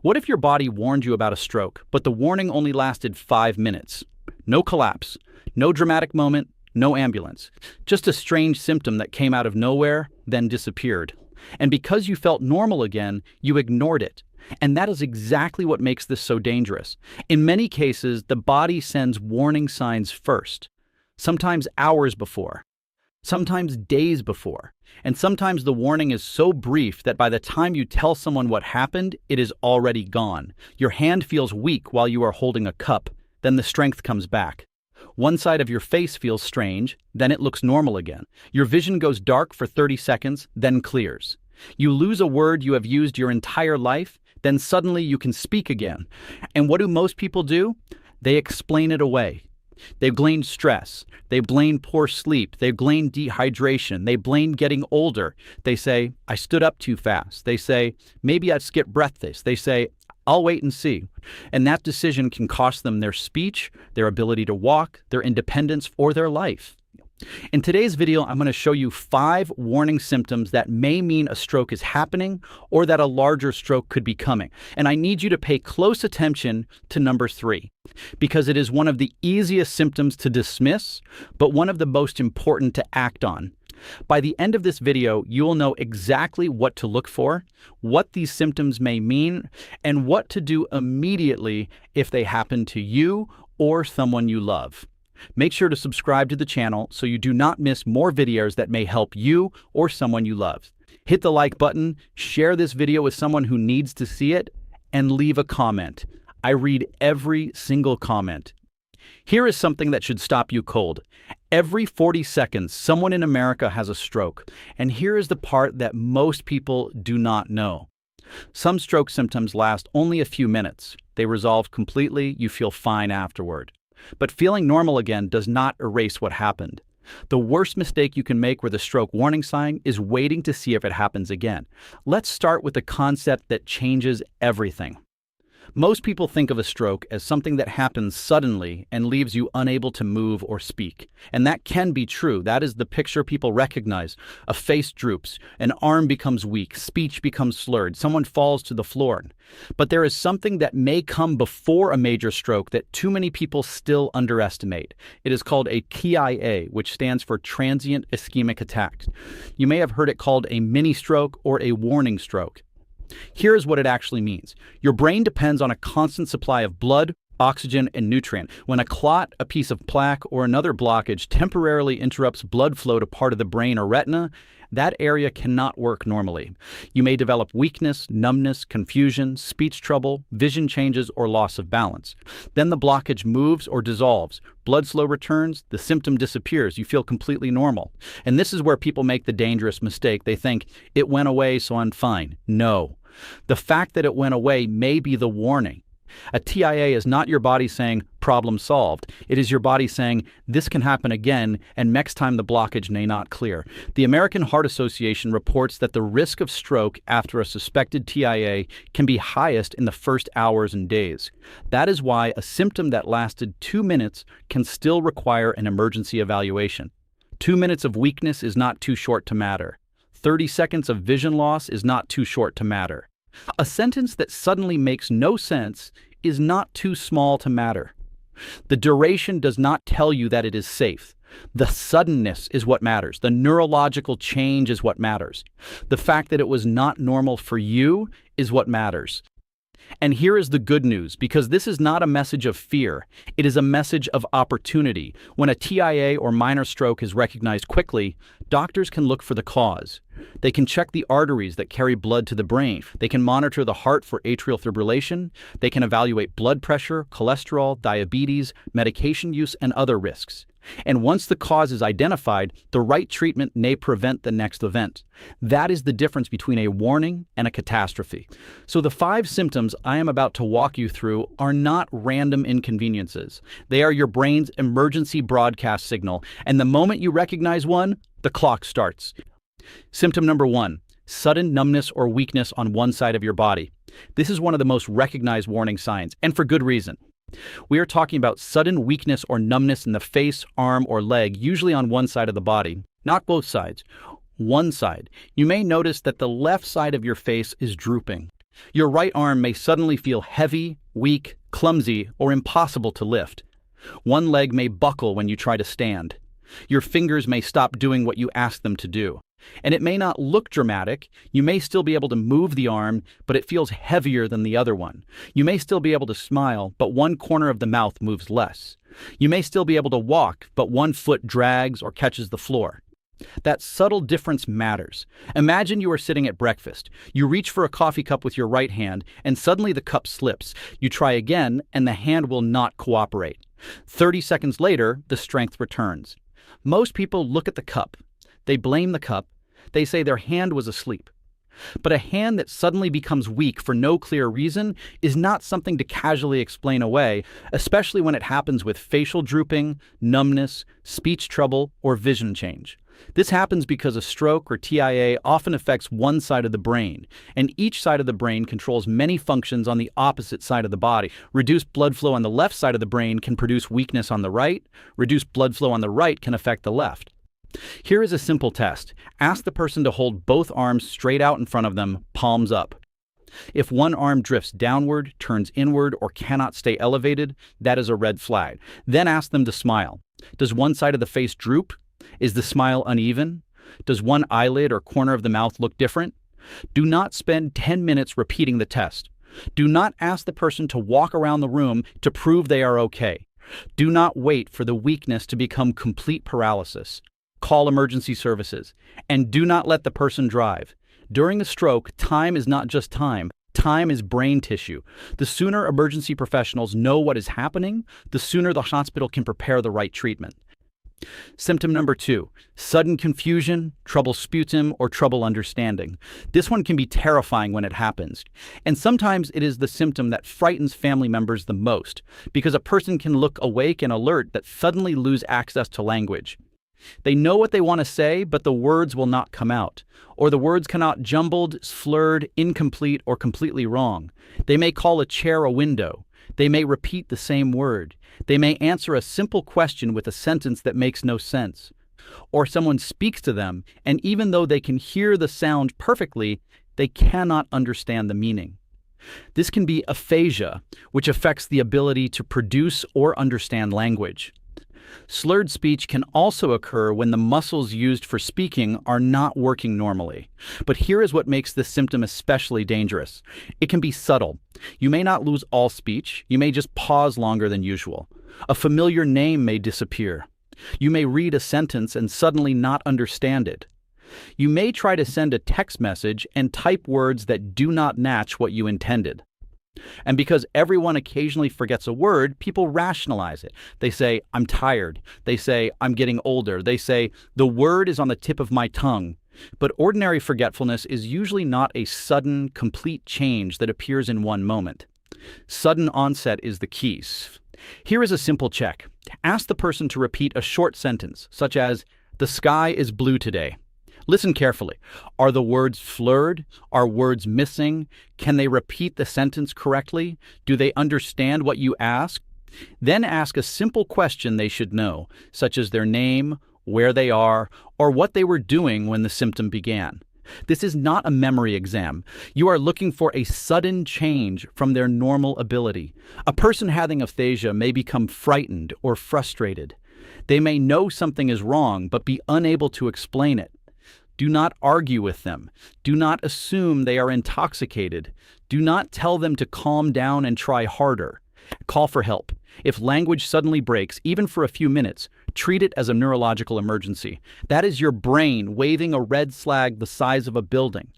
What if your body warned you about a stroke, but the warning only lasted 5 minutes? No collapse, no dramatic moment, no ambulance. Just a strange symptom that came out of nowhere, then disappeared. And because you felt normal again, you ignored it. And that is exactly what makes this so dangerous. In many cases, the body sends warning signs first, sometimes hours before, sometimes days before. And sometimes the warning is so brief that by the time you tell someone what happened, it is already gone. Your hand feels weak while you are holding a cup, then the strength comes back. One side of your face feels strange, then it looks normal again. Your vision goes dark for 30 seconds, then clears. You lose a word you have used your entire life, then suddenly you can speak again. And what do most people do? They explain it away. They blame stress. They blame poor sleep. They blame dehydration. They blame getting older. They say, I stood up too fast. They say, maybe I skipped breakfast. They say, I'll wait and see. And that decision can cost them their speech, their ability to walk, their independence, or their life. In today's video, I'm going to show you 5 warning symptoms that may mean a stroke is happening or that a larger stroke could be coming. And I need you to pay close attention to number 3, because it is one of the easiest symptoms to dismiss, but one of the most important to act on. By the end of this video, you will know exactly what to look for, what these symptoms may mean, and what to do immediately if they happen to you or someone you love. Make sure to subscribe to the channel so you do not miss more videos that may help you or someone you love. Hit the like button, share this video with someone who needs to see it, and leave a comment. I read every single comment. Here is something that should stop you cold. Every 40 seconds, someone in America has a stroke. And here is the part that most people do not know. Some stroke symptoms last only a few minutes. They resolve completely, you feel fine afterward. But feeling normal again does not erase what happened. The worst mistake you can make with a stroke warning sign is waiting to see if it happens again. Let's start with the concept that changes everything. Most people think of a stroke as something that happens suddenly and leaves you unable to move or speak. And that can be true. That is the picture people recognize. A face droops, an arm becomes weak, speech becomes slurred, someone falls to the floor. But there is something that may come before a major stroke that too many people still underestimate. It is called a TIA, which stands for transient ischemic attack. You may have heard it called a mini stroke or a warning stroke. Here is what it actually means. Your brain depends on a constant supply of blood, oxygen, and nutrient. When a clot, a piece of plaque, or another blockage temporarily interrupts blood flow to part of the brain or retina, that area cannot work normally. You may develop weakness, numbness, confusion, speech trouble, vision changes, or loss of balance. Then the blockage moves or dissolves. Blood flow returns, the symptom disappears, you feel completely normal. And this is where people make the dangerous mistake. They think, it went away, so I'm fine. No. The fact that it went away may be the warning. A TIA is not your body saying, problem solved. It is your body saying, this can happen again, and next time the blockage may not clear. The American Heart Association reports that the risk of stroke after a suspected TIA can be highest in the first hours and days. That is why a symptom that lasted 2 minutes can still require an emergency evaluation. 2 minutes of weakness is not too short to matter. 30 seconds of vision loss is not too short to matter. A sentence that suddenly makes no sense is not too small to matter. The duration does not tell you that it is safe. The suddenness is what matters. The neurological change is what matters. The fact that it was not normal for you is what matters. And here is the good news, because this is not a message of fear. It is a message of opportunity. When a TIA or minor stroke is recognized quickly, doctors can look for the cause. They can check the arteries that carry blood to the brain. They can monitor the heart for atrial fibrillation. They can evaluate blood pressure, cholesterol, diabetes, medication use, and other risks. And once the cause is identified, the right treatment may prevent the next event. That is the difference between a warning and a catastrophe. So the 5 symptoms I am about to walk you through are not random inconveniences. They are your brain's emergency broadcast signal, and the moment you recognize one, the clock starts. Symptom number 1, sudden numbness or weakness on one side of your body. This is one of the most recognized warning signs, and for good reason. We are talking about sudden weakness or numbness in the face, arm, or leg, usually on one side of the body, not both sides. One side. You may notice that the left side of your face is drooping. Your right arm may suddenly feel heavy, weak, clumsy, or impossible to lift. One leg may buckle when you try to stand. Your fingers may stop doing what you ask them to do. And it may not look dramatic. You may still be able to move the arm, but it feels heavier than the other one. You may still be able to smile, but one corner of the mouth moves less. You may still be able to walk, but one foot drags or catches the floor. That subtle difference matters. Imagine you are sitting at breakfast. You reach for a coffee cup with your right hand, and suddenly the cup slips. You try again, and the hand will not cooperate. 30 seconds later, the strength returns. Most people look at the cup. They blame the cup. They say their hand was asleep. But a hand that suddenly becomes weak for no clear reason is not something to casually explain away, especially when it happens with facial drooping, numbness, speech trouble, or vision change. This happens because a stroke or TIA often affects one side of the brain, and each side of the brain controls many functions on the opposite side of the body. Reduced blood flow on the left side of the brain can produce weakness on the right. Reduced blood flow on the right can affect the left. Here is a simple test. Ask the person to hold both arms straight out in front of them, palms up. If one arm drifts downward, turns inward, or cannot stay elevated, that is a red flag. Then ask them to smile. Does one side of the face droop? Is the smile uneven? Does one eyelid or corner of the mouth look different? Do not spend 10 minutes repeating the test. Do not ask the person to walk around the room to prove they are okay. Do not wait for the weakness to become complete paralysis. Call emergency services. And do not let the person drive. During a stroke, time is not just time. Time is brain tissue. The sooner emergency professionals know what is happening, the sooner the hospital can prepare the right treatment. Symptom number 2, sudden confusion, trouble sputum, or trouble understanding. This one can be terrifying when it happens. And sometimes it is the symptom that frightens family members the most, because a person can look awake and alert that suddenly lose access to language. They know what they want to say, but the words will not come out, or the words come out jumbled, slurred, incomplete, or completely wrong. They may call a chair a window. They may repeat the same word. They may answer a simple question with a sentence that makes no sense. Or someone speaks to them, and even though they can hear the sound perfectly, they cannot understand the meaning. This can be aphasia, which affects the ability to produce or understand language. Slurred speech can also occur when the muscles used for speaking are not working normally. But here is what makes this symptom especially dangerous. It can be subtle. You may not lose all speech. You may just pause longer than usual. A familiar name may disappear. You may read a sentence and suddenly not understand it. You may try to send a text message and type words that do not match what you intended. And because everyone occasionally forgets a word, people rationalize it. They say, I'm tired. They say, I'm getting older. They say, the word is on the tip of my tongue. But ordinary forgetfulness is usually not a sudden, complete change that appears in one moment. Sudden onset is the key. Here is a simple check. Ask the person to repeat a short sentence, such as, the sky is blue today. Listen carefully. Are the words slurred? Are words missing? Can they repeat the sentence correctly? Do they understand what you ask? Then ask a simple question they should know, such as their name, where they are, or what they were doing when the symptom began. This is not a memory exam. You are looking for a sudden change from their normal ability. A person having aphasia may become frightened or frustrated. They may know something is wrong, but be unable to explain it. Do not argue with them. Do not assume they are intoxicated. Do not tell them to calm down and try harder. Call for help. If language suddenly breaks, even for a few minutes, treat it as a neurological emergency. That is your brain waving a red flag the size of a building.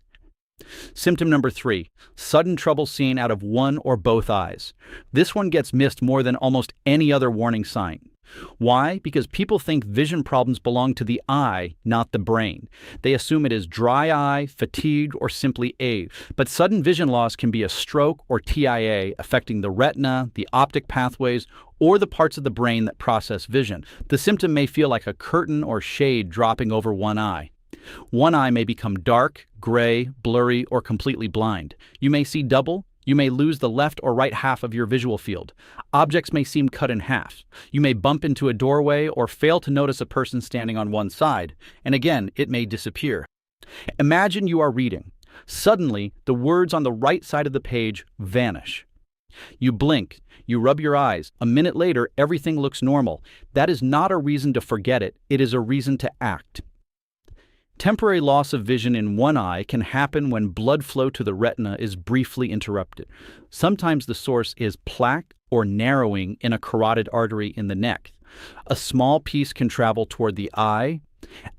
Symptom number 3, sudden trouble seen out of one or both eyes. This one gets missed more than almost any other warning sign. Why? Because people think vision problems belong to the eye, not the brain. They assume it is dry eye, fatigue, or simply age. But sudden vision loss can be a stroke or TIA affecting the retina, the optic pathways, or the parts of the brain that process vision. The symptom may feel like a curtain or shade dropping over one eye. One eye may become dark, gray, blurry, or completely blind. You may see double. You may lose the left or right half of your visual field. Objects may seem cut in half. You may bump into a doorway or fail to notice a person standing on one side, and again, it may disappear. Imagine you are reading. Suddenly, the words on the right side of the page vanish. You blink, you rub your eyes. A minute later, everything looks normal. That is not a reason to forget it, it is a reason to act. Temporary loss of vision in one eye can happen when blood flow to the retina is briefly interrupted. Sometimes the source is plaque or narrowing in a carotid artery in the neck. A small piece can travel toward the eye,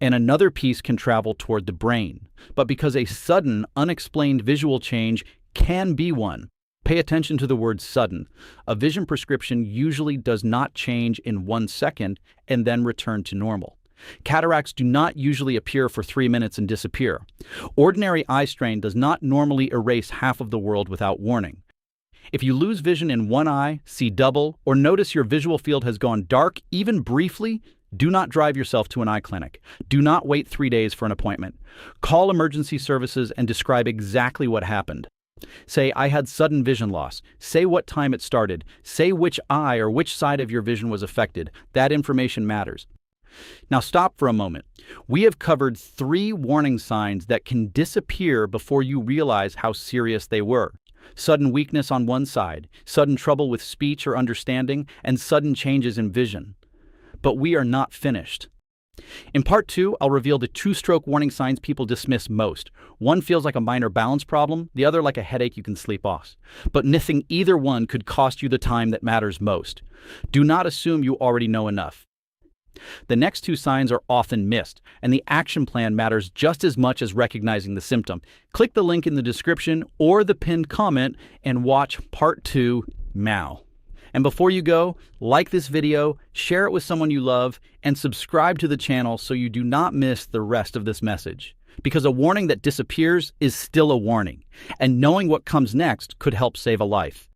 and another piece can travel toward the brain. But because a sudden, unexplained visual change can be one, pay attention to the word sudden. A vision prescription usually does not change in 1 second and then return to normal. Cataracts do not usually appear for 3 minutes and disappear. Ordinary eye strain does not normally erase half of the world without warning. If you lose vision in one eye, see double, or notice your visual field has gone dark, even briefly, do not drive yourself to an eye clinic. Do not wait 3 days for an appointment. Call emergency services and describe exactly what happened. Say, I had sudden vision loss. Say what time it started. Say which eye or which side of your vision was affected. That information matters. Now stop for a moment. We have covered 3 warning signs that can disappear before you realize how serious they were. Sudden weakness on one side, sudden trouble with speech or understanding, and sudden changes in vision. But we are not finished. In part 2, I'll reveal the 2-stroke warning signs people dismiss most. One feels like a minor balance problem, the other like a headache you can sleep off. But missing either one could cost you the time that matters most. Do not assume you already know enough. The next 2 signs are often missed, and the action plan matters just as much as recognizing the symptom. Click the link in the description or the pinned comment and watch part 2 now. And before you go, like this video, share it with someone you love, and subscribe to the channel so you do not miss the rest of this message. Because a warning that disappears is still a warning, and knowing what comes next could help save a life.